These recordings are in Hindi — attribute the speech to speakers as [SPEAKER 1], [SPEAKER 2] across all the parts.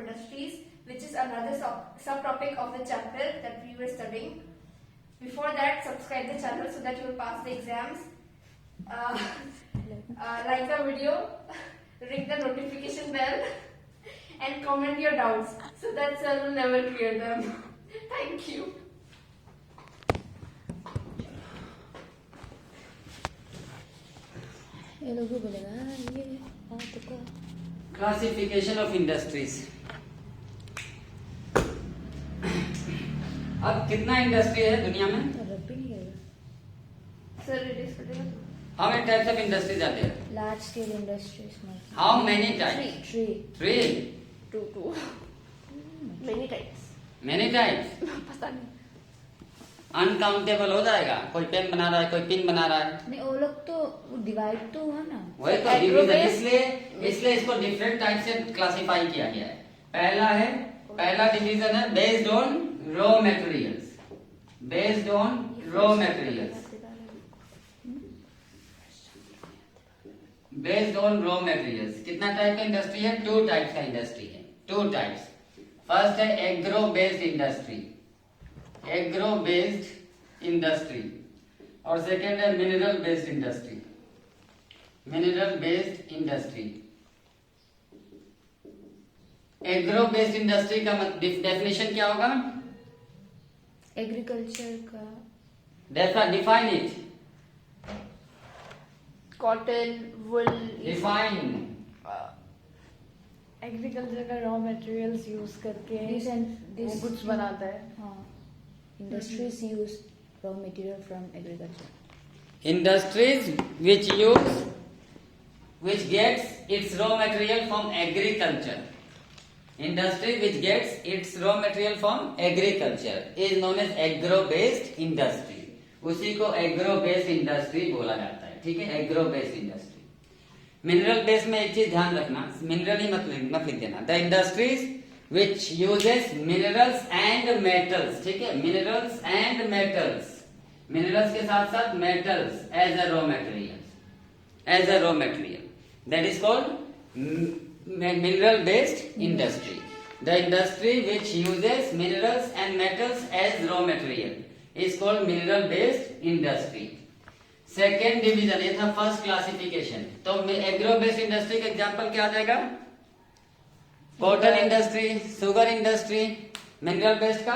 [SPEAKER 1] industries, which is another subtopic of the chapter that we were studying. Before that, subscribe the channel so that you will pass the exams. Like the video, ring the notification bell, and comment your doubts so that sir will never clear them. Thank you.
[SPEAKER 2] ये लोग बोलेगा ये बात को
[SPEAKER 3] क्लासिफिकेशन ऑफ इंडस्ट्रीज। अब कितना इंडस्ट्री है दुनिया में?
[SPEAKER 2] रब भी नहीं करेगा
[SPEAKER 1] Sir, it is for
[SPEAKER 3] how many types of industries आते हैं?
[SPEAKER 2] लार्ज स्केल इंडस्ट्रीज में
[SPEAKER 3] how many types?
[SPEAKER 2] Three
[SPEAKER 3] three.
[SPEAKER 1] two. Many types.
[SPEAKER 3] Many types?
[SPEAKER 1] पता नहीं.
[SPEAKER 3] अनकाउंटेबल हो जाएगा। कोई पेन बना रहा है, कोई पिन बना रहा है।
[SPEAKER 2] नहीं वो लोग तो डिवाइड तो हुआ ना
[SPEAKER 3] वही तो डिवीजन, इसलिए इसको डिफरेंट टाइप से क्लासिफाई किया गया है। पहला डिवीजन है based on raw materials. Based on raw materials. Based on raw materials. कितना टाइप का इंडस्ट्री है? 2 टाइप्स का इंडस्ट्री है। 2 टाइप्स। फर्स्ट है agro based industry, agro based industry, और सेकेंड है mineral based industry, mineral based industry. Agro based industry का डेफिनेशन क्या होगा?
[SPEAKER 2] एग्रीकल्चर का
[SPEAKER 3] define it.
[SPEAKER 1] Cotton, wool.
[SPEAKER 3] Define.
[SPEAKER 4] Agriculture का रॉ मटेरियल्स यूज करके
[SPEAKER 2] This and
[SPEAKER 4] वो
[SPEAKER 2] this-
[SPEAKER 4] कुछ बनाता है।
[SPEAKER 2] हाँ industries use raw material from agriculture
[SPEAKER 3] Industries which gets its raw material from agriculture. Industry which gets its raw material from agriculture is known as agro-based industry. उसी को agro-based industry बोला जाता है। ठीक है, agro-based industry. Mineral based में एक चीज ध्यान रखना, मिनरल ही मत लिख देना। The industries which uses minerals and metals. ठीक है, minerals and metals. मिनरल्स के साथ साथ metals as a raw material, that is called mineral based industry. The industry which uses minerals and metals as raw material is called mineral based industry. Second division, ये था फर्स्ट क्लासिफिकेशन। तो एग्रो बेस्ड इंडस्ट्री का एग्जांपल क्या आ जाएगा? Cotton industry, sugar industry. Mineral based का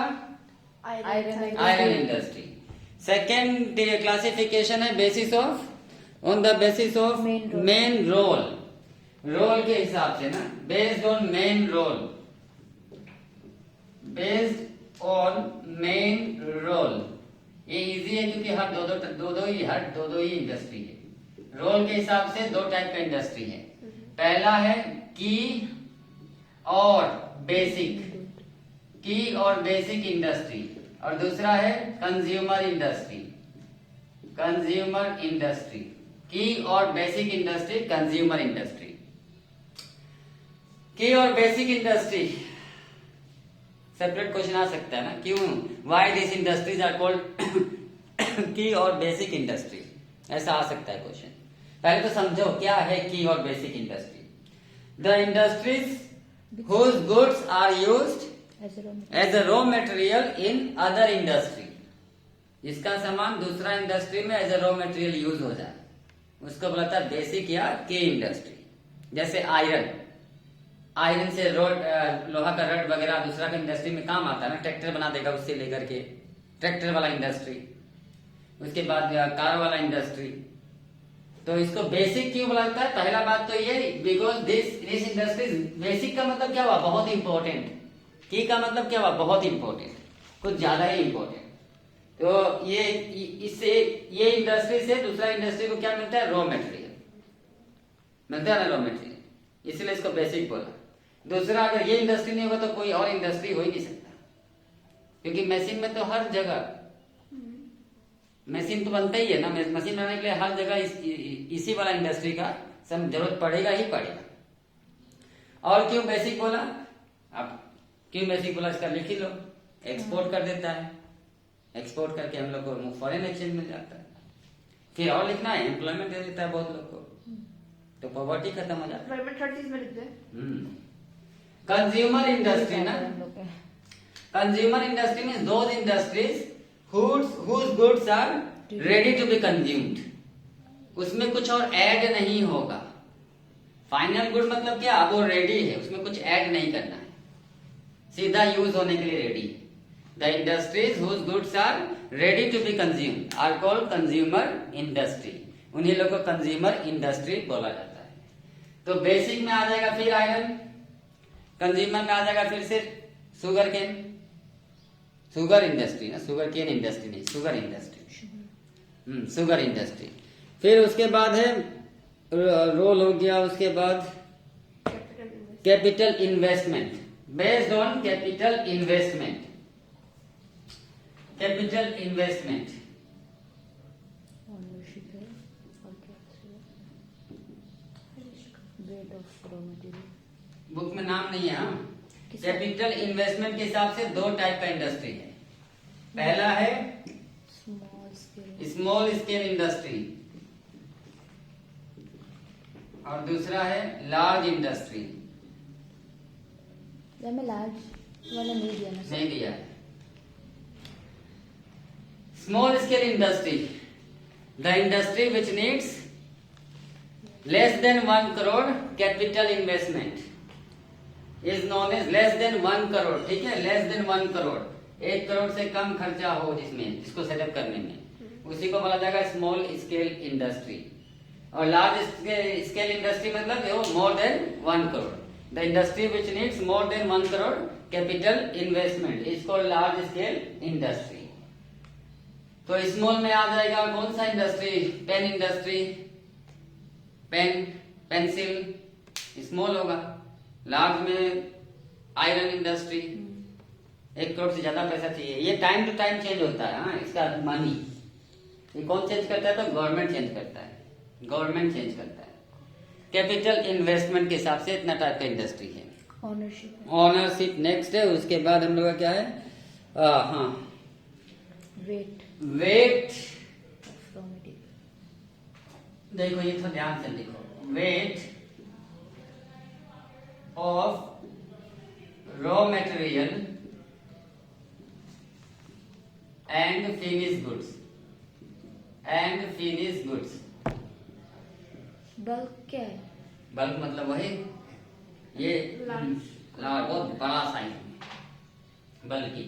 [SPEAKER 3] आयरन इंडस्ट्री। सेकेंड क्लासिफिकेशन है basis of, on the basis of main role, role के हिसाब से ना, based on main role, based on main role. ये इजी है क्योंकि हर दो ही इंडस्ट्री है। रोल के हिसाब से 2 टाइप का इंडस्ट्री है। पहला है की और बेसिक, की और बेसिक इंडस्ट्री, और दूसरा है consumer industry, consumer industry. Key और basic industry, consumer industry. Key और बेसिक इंडस्ट्री सेपरेट क्वेश्चन आ सकता है ना, क्यों, why this industries are called key और बेसिक इंडस्ट्री, ऐसा आ सकता है क्वेश्चन। पहले तो समझो क्या है की और basic industry. The industries whose goods are used as a raw material in other industry. इसका सामान दूसरा इंडस्ट्री में as a raw material use हो जाए, उसको बोला था बेसिक या के इंडस्ट्री। जैसे आयरन से लोहा का रड वगैरह दूसरा का इंडस्ट्री में काम आता है ना, ट्रैक्टर बना देगा उससे लेकर के, ट्रैक्टर वाला इंडस्ट्री। उसके बाद कार वाला इंडस्ट्री। तो इसको बेसिक क्यों बोला जाता है? पहला बात तो ये, बिकॉज दिस इंडस्ट्री, बेसिक का मतलब क्या हुआ? बहुत इंपॉर्टेंट। की का मतलब क्या हुआ? बहुत इंपॉर्टेंट, कुछ ज्यादा ही इंपॉर्टेंट। तो ये इंडस्ट्री से दूसरा इंडस्ट्री को क्या मिलता है? रॉ मटेरियल मिलता है ना, रॉ मटेरियल, इसलिए इसको बेसिक बोला। दूसरा, अगर ये इंडस्ट्री नहीं होगा तो कोई और इंडस्ट्री हो ही नहीं सकता, क्योंकि मशीन में तो हर जगह मशीन तो बनता ही है ना, मशीन बनाने के लिए हर जगह इसी वाला इंडस्ट्री का सब जरूरत पड़ेगा ही पड़ेगा। और क्यों बेसिक बोला? अब क्यों बेसिक बोला इसका लिख ही लो। एक्सपोर्ट कर देता है, एक्सपोर्ट करके हम लोग को फॉरेन एक्सचेंज मिल जाता है। फिर और लिखना है, एम्प्लॉयमेंट दे देता है बहुत लोग को, तो पॉवर्टी खत्म हो जाता है।
[SPEAKER 1] एम्प्लॉयमेंट हर चीज में लिखते हैं।
[SPEAKER 3] कंज्यूमर इंडस्ट्री ना,
[SPEAKER 2] हम लोग के।
[SPEAKER 3] Consumer industry means those industries whose goods are ready to be consumed. उसमें कुछ और ऐड नहीं होगा। फाइनल गुड मतलब क्या, वो रेडी है, उसमें कुछ ऐड नहीं करना है, सीधा यूज होने के लिए रेडी है। The industries whose goods are ready to be consumed are called consumer industry. उन्हीं लोग को कंज्यूमर इंडस्ट्री बोला जाता है। तो बेसिक में आ जाएगा फिर आयरन, कंज्यूमर में आ जाएगा फिर से शुगर केन, शुगर इंडस्ट्री ना, शुगर केन इंडस्ट्री नहीं, शुगर इंडस्ट्री, शुगर इंडस्ट्री। फिर उसके बाद है रोल हो गया, उसके बाद capital investment, based on capital investment, capital investment.
[SPEAKER 2] Ownership है और क्या wait of raw material.
[SPEAKER 3] Book में नाम नहीं है। हाँ, कैपिटल इन्वेस्टमेंट के हिसाब से दो टाइप का इंडस्ट्री है। पहला है
[SPEAKER 2] small scale.
[SPEAKER 3] Small scale industry और दूसरा है लार्ज इंडस्ट्री।
[SPEAKER 2] हमें लार्ज वाला नहीं दिया ना सर?
[SPEAKER 3] नहीं दिया है। Small scale industry, the industry which needs less than 1 crore capital investment is known as less than 1 crore. ठीक है, लेस देन 1 करोड़, 1 करोड़ से कम खर्चा हो जिसमें, जिसको सेटअप करने में, उसी को बोला जाएगा स्मॉल स्केल इंडस्ट्री। और लार्ज स्केल इंडस्ट्री मतलब वो more than 1 crore. The industry which needs more than 1 crore capital investment is called large scale industry. तो स्मॉल में आ जाएगा कौन सा industry, pen industry, pen pencil small होगा। लार्ज में आयरन इंडस्ट्री, 1 करोड़ से ज्यादा पैसा चाहिए। ये टाइम टू टाइम चेंज होता है। हाँ, इसका मनी ये कौन चेंज करता है, तो गवर्नमेंट चेंज करता है, गवर्नमेंट चेंज करता है। कैपिटल इन्वेस्टमेंट के हिसाब से इतना टाइप का इंडस्ट्री है।
[SPEAKER 2] ओनरशिप।
[SPEAKER 3] ओनरशिप नेक्स्ट है। उसके बाद हम लोग का क्या है, हाँ,
[SPEAKER 2] weight
[SPEAKER 3] weight.
[SPEAKER 2] Of raw material.
[SPEAKER 3] देखो ये तो ध्यान से देखो, weight of raw material and finish goods, and finish goods.
[SPEAKER 2] Bulk क्या है?
[SPEAKER 3] बल्क मतलब वही ये बहुत बड़ा साइज में बल्कि।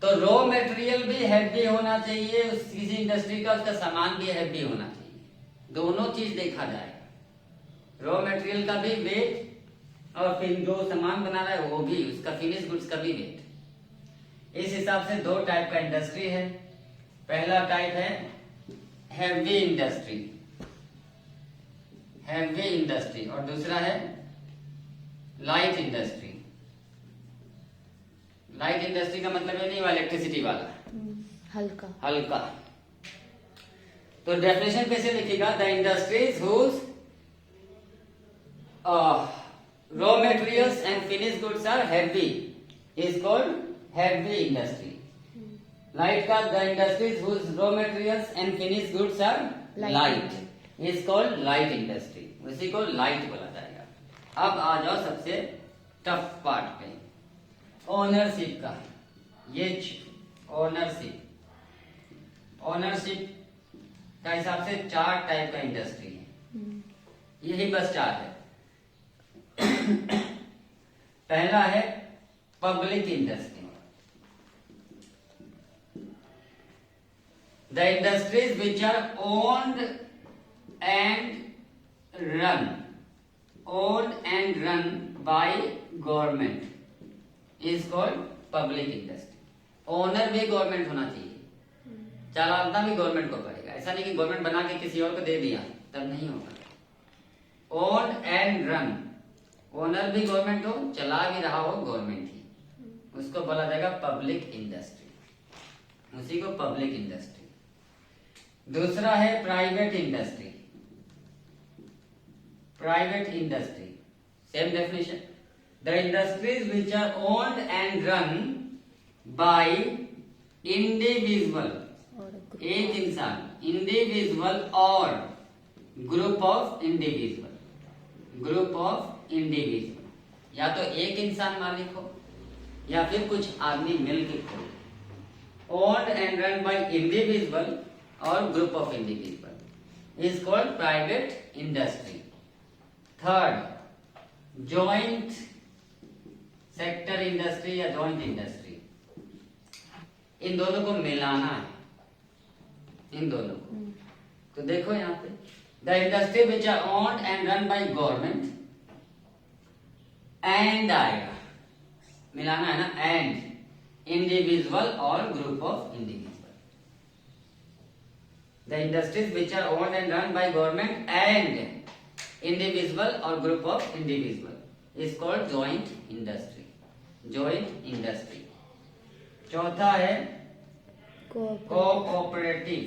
[SPEAKER 3] तो रॉ मटेरियल भी हैवी होना चाहिए, किसी इंडस्ट्री का उसका सामान भी हैवी होना चाहिए, दोनों चीज देखा जाए। रॉ मटेरियल का भी वेट और फिर जो सामान बना रहा है वो भी, उसका फिनिश गुड्स का भी वेट। इस हिसाब से दो टाइप का इंडस्ट्री है। पहला टाइप है हैवी इंडस्ट्री, हैवी इंडस्ट्री, और दूसरा है लाइट इंडस्ट्री। लाइट इंडस्ट्री का मतलब ये नहीं हुआ इलेक्ट्रिसिटी वाला,
[SPEAKER 2] हल्का।
[SPEAKER 3] हल्का। तो डेफिनेशन कैसे लिखेगा, the industries whose raw materials and finish goods are heavy is called heavy industry. Light का, the industries whose raw materials and finish goods are light is called light industry, उसी को लाइट बोला जाएगा। अब आ जाओ सबसे टफ पार्ट पे, ओनरशिप का। ये ओनरशिप, ओनरशिप का हिसाब से 4 टाइप का इंडस्ट्री है, यही बस 4 है। पहला है public industry, the industries which are owned and run by government is called public industry. Owner भी गवर्नमेंट होना चाहिए, चलाना भी गवर्नमेंट को पड़ेगा। ऐसा नहीं कि गवर्नमेंट बना के किसी और को दे दिया, तब नहीं होगा। ओन एंड रन, ओनर भी गवर्नमेंट हो, चला भी रहा हो गवर्नमेंट ही, उसको बोला जाएगा पब्लिक इंडस्ट्री, उसी को पब्लिक इंडस्ट्री। दूसरा है private industry, private industry, same definition, the industries which are owned and run by individual, एक इंसान, इंडिविजुअल और group of individual, group of individual, या तो एक इंसान मालिक हो या फिर कुछ आदमी मिलकर खोले। Owned and run by individual और group of individual is called private industry. Third, joint sector industry या जॉइंट इंडस्ट्री। इन दोनों को मिलाना है, इन दोनों को। तो देखो यहाँ पे, the industry which are owned and run by government and आएगा, मिलाना है ना, एंड इंडिविजुअल और group of individual. The industries which are owned and run by government and individual और group of individual is called joint industry, joint industry. चौथा है कोऑपरेटिव,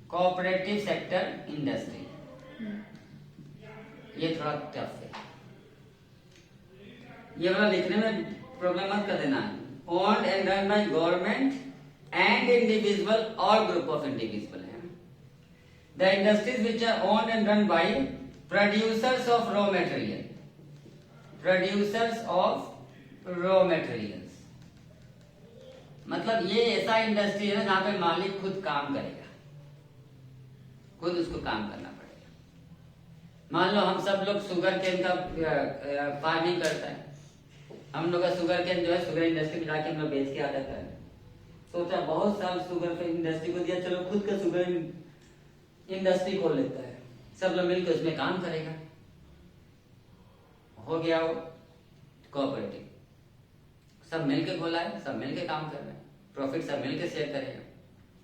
[SPEAKER 3] कोऑपरेटिव सेक्टर इंडस्ट्री। ये थोड़ा टफ है, ये वाला लिखने में प्रॉब्लम मत कर देना। Owned and run by government and individual और ग्रुप ऑफ इंडिविजुअल है। The industries which are owned and run by producers of raw material, producers of raw materials. मतलब ये ऐसा इंडस्ट्री है ना जहां पे मालिक खुद काम करेगा, खुद उसको काम करना पड़ेगा। मान लो हम सब लोग शुगर केन का फार्मिंग करता है, हम लोग का शुगर केन जो है शुगर इंडस्ट्री में जाके हम लोग बेच के आ जाता है। सोचा बहुत साल शुगर इंडस्ट्री को दिया, चलो खुद का शुगर इंडस्ट्री खोल लेता है, सब लोग मिलकर उसमें काम करेगा। हो गया वो कोऑपरेटिव, सब मिलके खोला है, सब मिलके काम कर रहे हैं, प्रॉफिट सब मिलके शेयर करेगा,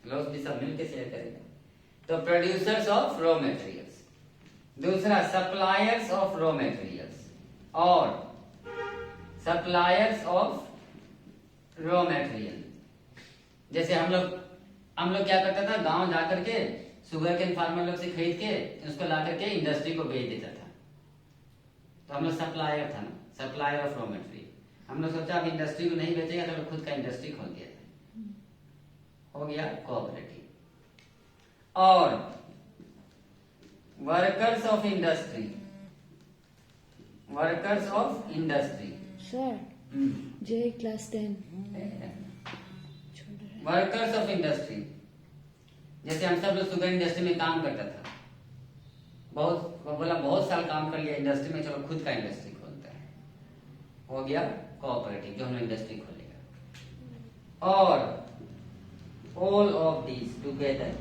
[SPEAKER 3] लॉस भी सब मिलके शेयर करेगा। तो प्रोड्यूसर्स ऑफ रॉ मटेरियल्स। दूसरा, सप्लायर्स ऑफ रॉ मटेरियल्स और सप्लायर्स ऑफ रॉ मटेरियल। जैसे हम लोग क्या करता था, गांव जाकर के शुगर केन फार्मर लोग से खरीद के उसको ला करके इंडस्ट्री को बेच देता था। तो हम लोग सप्लायर था ना, सप्लायर ऑफ रॉ मटेरियल। हम लोग सोचा अब इंडस्ट्री को नहीं बेचेगा तो खुद का इंडस्ट्री खोल दिया था, हो गया कोऑपरेटिव। और workers of industry, workers of industry.
[SPEAKER 2] Sir J class 10
[SPEAKER 3] workers of industry, जैसे हम सब लोग शुगर इंडस्ट्री में काम करता था, बहुत साल काम कर लिया इंडस्ट्री में, चलो खुद का इंडस्ट्री खोलता है, हो गया कोऑपरेटिव, जो हम इंडस्ट्री खोलेगा। और ऑल ऑफ दीज टुगेदर,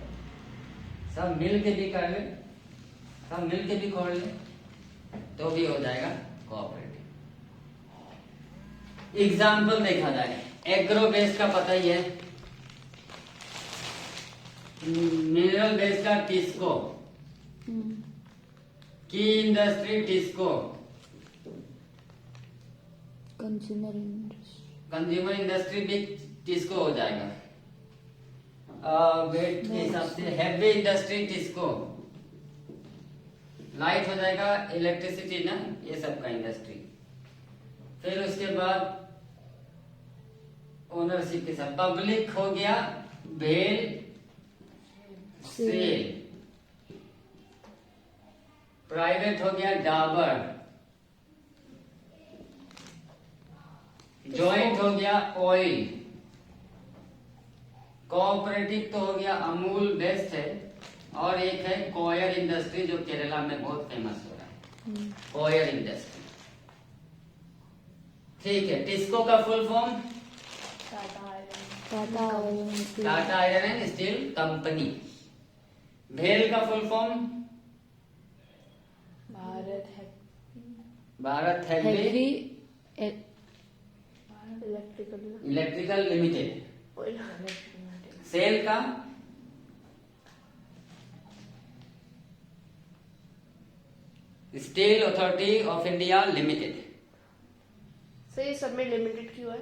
[SPEAKER 3] सब मिल के भी कर ले, सब मिल के भी खोल ले, तो भी हो जाएगा कोऑपरेटिव। एग्जाम्पल देखा जाए, एग्रो बेस्ड का पता ही है, मिनरल बेस्ड का टिस्को, की industry TISCO,
[SPEAKER 2] consumer industry,
[SPEAKER 3] consumer industry भी टिस्को हो जाएगा। वेट के हिसाब से हैवी इंडस्ट्री टिस्को, लाइट हो जाएगा इलेक्ट्रिसिटी ना, ये सब का इंडस्ट्री। फिर उसके बाद ओनरशिप के साथ पब्लिक हो गया भेल सेल, प्राइवेट हो गया डाबर, जॉइंट हो गया ऑयल, कोऑपरेटिव तो हो गया अमूल बेस्ट है, और एक है कोयर इंडस्ट्री जो केरला में बहुत फेमस हो रहा है, कोयर इंडस्ट्री। ठीक है, टिस्को का full form Tata iron and steel company. भेल का full form Bharat heavy electrical limited. SAIL का steel authority of India limited.
[SPEAKER 1] Sir ये सब में लिमिटेड क्यों है?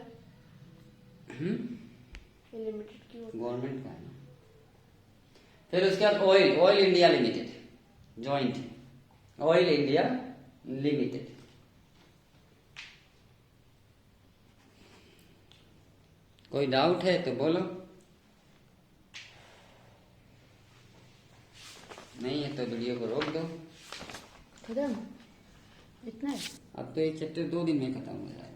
[SPEAKER 1] ये लिमिटेड क्यों है?
[SPEAKER 3] गवर्नमेंट का है ना। फिर उसके बाद oil, oil India limited, joint oil India limited. कोई डाउट है तो बोलो, नहीं है तो वीडियो को रोक दो।
[SPEAKER 2] खत्म। इतना है?
[SPEAKER 3] अब तो एक चैप्टर 2 दिन में खत्म हो जाएगा।